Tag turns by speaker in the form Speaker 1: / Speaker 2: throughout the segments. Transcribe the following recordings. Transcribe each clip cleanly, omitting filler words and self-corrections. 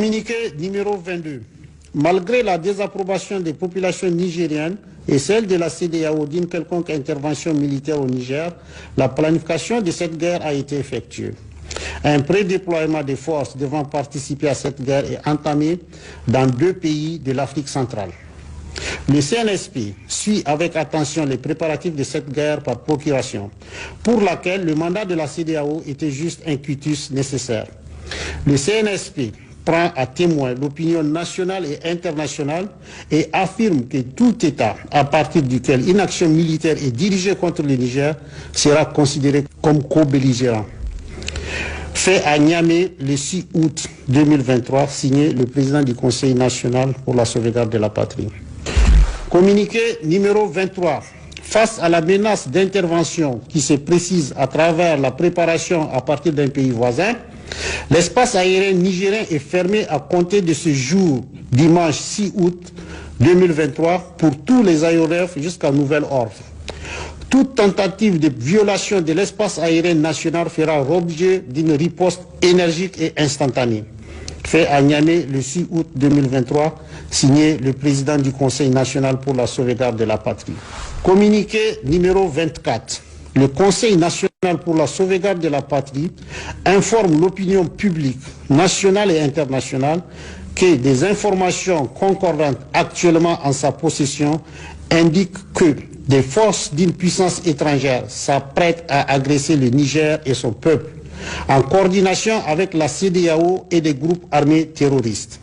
Speaker 1: Communiqué numéro 22. Malgré la désapprobation des populations nigériennes et celle de la CEDEAO d'une quelconque intervention militaire au Niger, la planification de cette guerre a été effectuée. Un prédéploiement des forces devant participer à cette guerre est entamé dans 2 pays de l'Afrique centrale. Le CNSP suit avec attention les préparatifs de cette guerre par procuration, pour laquelle le mandat de la CEDEAO était juste un quitus nécessaire. Le CNSP prend à témoin l'opinion nationale et internationale et affirme que tout État à partir duquel une action militaire est dirigée contre le Niger sera considéré comme co-belligérant. Fait à Niamey le 6 août 2023, signé le président du Conseil national pour la sauvegarde de la patrie. Communiqué numéro 23. Face à la menace d'intervention qui se précise à travers la préparation à partir d'un pays voisin, l'espace aérien nigérien est fermé à compter de ce jour, dimanche 6 août 2023, pour tous les aéronefs jusqu'à nouvel ordre. Toute tentative de violation de l'espace aérien national fera l'objet d'une riposte énergique et instantanée. Fait à Niamey le 6 août 2023, signé le président du Conseil national pour la sauvegarde de la patrie. Communiqué numéro 24. Le Conseil national pour la sauvegarde de la patrie informe l'opinion publique nationale et internationale que des informations concordantes actuellement en sa possession indiquent que des forces d'une puissance étrangère s'apprêtent à agresser le Niger et son peuple, en coordination avec la CEDEAO et des groupes armés terroristes.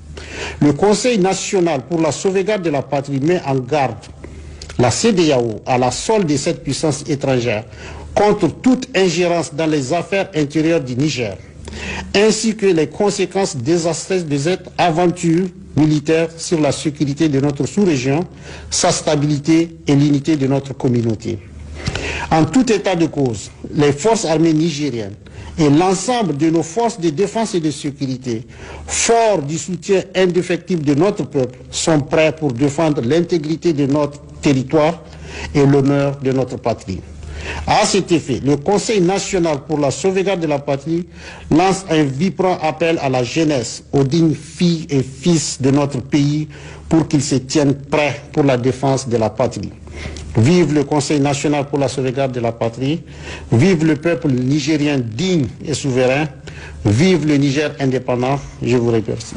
Speaker 1: Le Conseil national pour la sauvegarde de la patrie met en garde la CEDEAO à la solde de cette puissance étrangère contre toute ingérence dans les affaires intérieures du Niger, ainsi que les conséquences désastreuses de cette aventure militaire sur la sécurité de notre sous-région, sa stabilité et l'unité de notre communauté. En tout état de cause, les forces armées nigériennes et l'ensemble de nos forces de défense et de sécurité, forts du soutien indéfectible de notre peuple, sont prêts pour défendre l'intégrité de notre territoire et l'honneur de notre patrie. À cet effet, le Conseil national pour la sauvegarde de la patrie lance un vibrant appel à la jeunesse, aux dignes filles et fils de notre pays pour qu'ils se tiennent prêts pour la défense de la patrie. Vive le Conseil national pour la sauvegarde de la patrie, vive le peuple nigérien digne et souverain, vive le Niger indépendant. Je vous remercie.